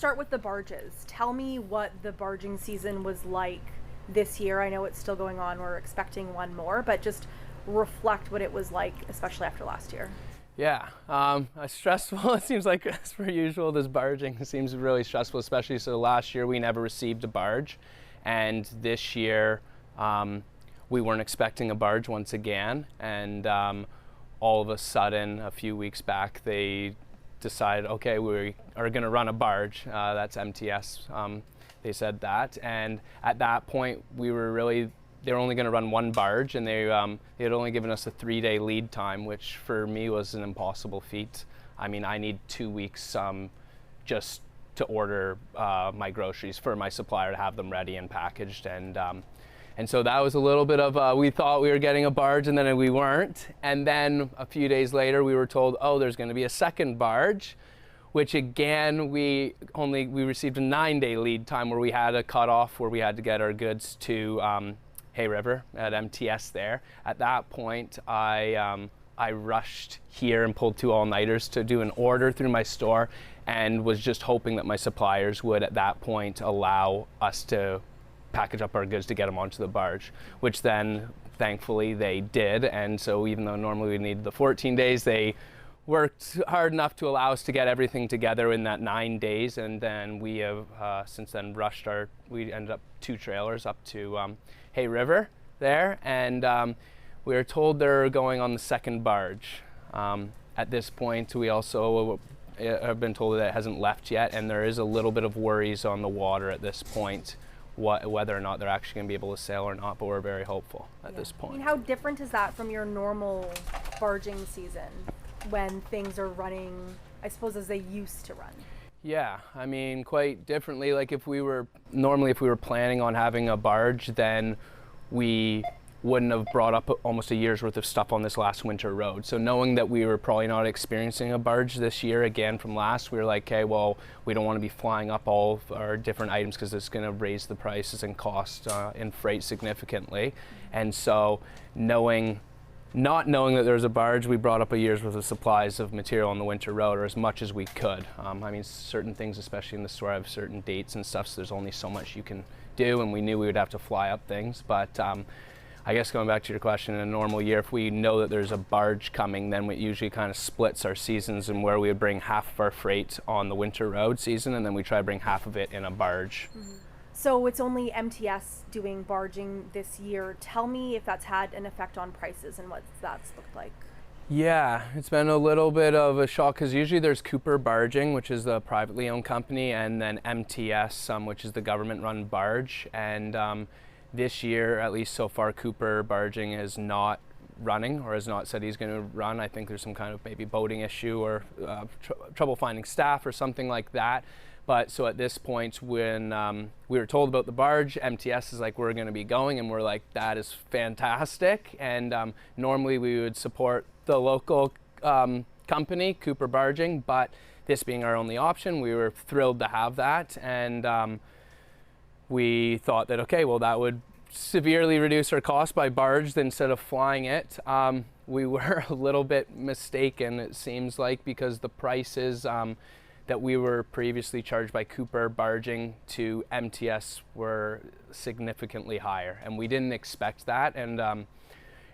Start with the barges. Tell me what the barging season was like this year. I know it's still going on. We're expecting one more, but just reflect what it was like, especially after last year. Yeah, stressful. It seems like, as per usual, this barging seems really stressful, especially so last year we never received a barge, and this year we weren't expecting a barge once again, and all of a sudden, a few weeks back, they decided, okay, we are going to run a barge. That's MTS. They said that, and at that point, they were only going to run one barge, and they had only given us a 3-day lead time, which for me was an impossible feat. I mean, I need 2 weeks just to order my groceries for my supplier to have them ready and packaged, and so that was a little bit of we thought we were getting a barge, and then we weren't. And then a few days later, we were told, oh, there's going to be a second barge, which again, we received a 9-day lead time where we had a cutoff where we had to get our goods to Hay River at MTS there. At that point, I rushed here and pulled 2 all-nighters to do an order through my store, and was just hoping that my suppliers would at that point allow us to package up our goods to get them onto the barge, which then thankfully they did. And so even though normally we needed the 14 days, they worked hard enough to allow us to get everything together in that 9 days. And then we have since then we ended up 2 trailers up to Hay River there, and we were told they're going on the second barge. At this point, we also have been told that it hasn't left yet, and there is a little bit of worries on the water at this point, whether or not they're actually going to be able to sail or not, but we're very hopeful at this point. I mean, how different is that from your normal barging season when things are running, I suppose, as they used to run? Yeah, I mean, quite differently. Like if we were planning on having a barge, then we wouldn't have brought up almost a year's worth of stuff on this last winter road. So knowing that we were probably not experiencing a barge this year again from last, we were like, okay, well, we don't want to be flying up all of our different items because it's going to raise the prices and cost in freight significantly. And so not knowing that there was a barge, we brought up a year's worth of supplies of material on the winter road, or as much as we could. I mean, certain things, especially in the store, have certain dates and stuff, so there's only so much you can do, and we knew we would have to fly up things. But I guess going back to your question, in a normal year, if we know that there's a barge coming, then it usually kind of splits our seasons, and where we would bring half of our freight on the winter road season, and then we try to bring half of it in a barge. Mm-hmm. So it's only MTS doing barging this year. Tell me if that's had an effect on prices and what that's looked like. Yeah, it's been a little bit of a shock because usually there's Cooper Barging, which is the privately owned company, and then MTS, which is the government-run barge. And this year, at least so far, Cooper Barging is not running, or has not said he's going to run. I think there's some kind of maybe boating issue or trouble finding staff or something like that. But so at this point, when we were told about the barge, MTS is like, we're going to be going, and we're like, that is fantastic. And normally we would support the local company, Cooper Barging, but this being our only option, we were thrilled to have that. And we thought that, okay, well, that would severely reduce our cost by barge instead of flying it. We were a little bit mistaken, it seems like, because the prices that we were previously charged by Cooper Barging to MTS were significantly higher, and we didn't expect that, and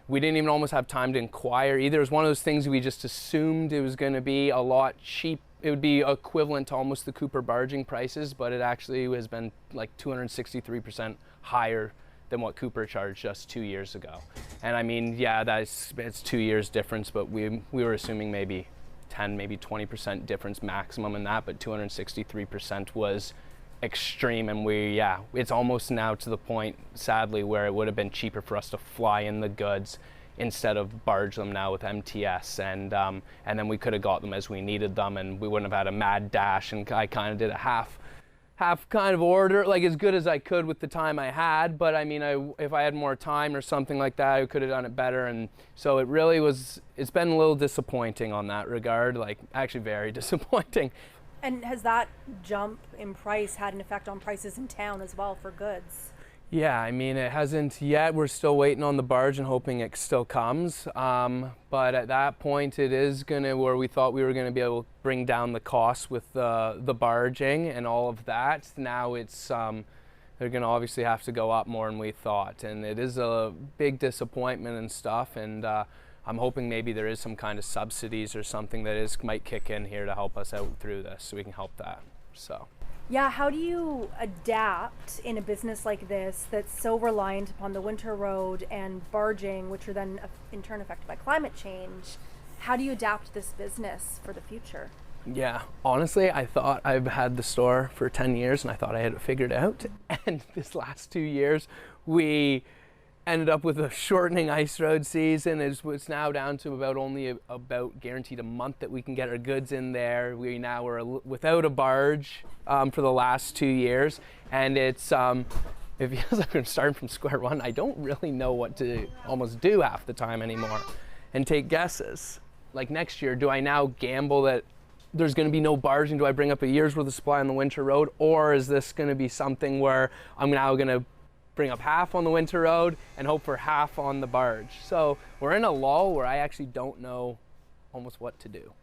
we didn't even almost have time to inquire either. It was one of those things we just assumed it was going to be a lot cheap. It would be equivalent to almost the Cooper Barging prices, but it actually has been like 263% higher than what Cooper charged just 2 years ago. And I mean, yeah, it's 2 years difference, but we were assuming maybe 10, maybe 20% difference maximum in that, but 263% was extreme. And it's almost now to the point, sadly, where it would have been cheaper for us to fly in the goods instead of barge them now with MTS, and then we could have got them as we needed them, and we wouldn't have had a mad dash. And I kind of did a half kind of order, like as good as I could with the time I had, but I mean, if I had more time or something like that, I could have done it better. And so it's been a little disappointing on that regard, like actually very disappointing. And has that jump in price had an effect on prices in town as well for goods? Yeah, I mean, it hasn't yet. We're still waiting on the barge and hoping it still comes. But at that point, it is gonna, where we thought we were gonna be able to bring down the costs with the barging and all of that. Now it's, they're gonna obviously have to go up more than we thought. And it is a big disappointment and stuff. And I'm hoping maybe there is some kind of subsidies or something that might kick in here to help us out through this so we can help that, so. Yeah, how do you adapt in a business like this that's so reliant upon the winter road and barging, which are then in turn affected by climate change? How do you adapt this business for the future? Yeah, honestly, I thought I've had the store for 10 years and I thought I had it figured out. And this last 2 years, we ended up with a shortening ice road season. It's now down to about guaranteed a month that we can get our goods in there. We now are without a barge for the last 2 years, and it feels like we're starting from square one. I don't really know what to almost do half the time anymore, and take guesses. Like next year, do I now gamble that there's going to be no barging? Do I bring up a year's worth of supply on the winter road, or is this going to be something where I'm now going to bring up half on the winter road and hope for half on the barge? So we're in a lull where I actually don't know almost what to do.